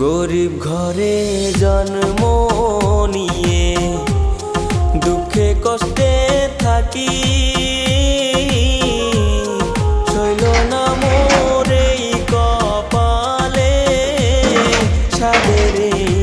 গরিব ঘরে জন্ম নিয়ে দুঃখে কষ্টে থাকি, শৈল না মোর এই কপালে সাদের এই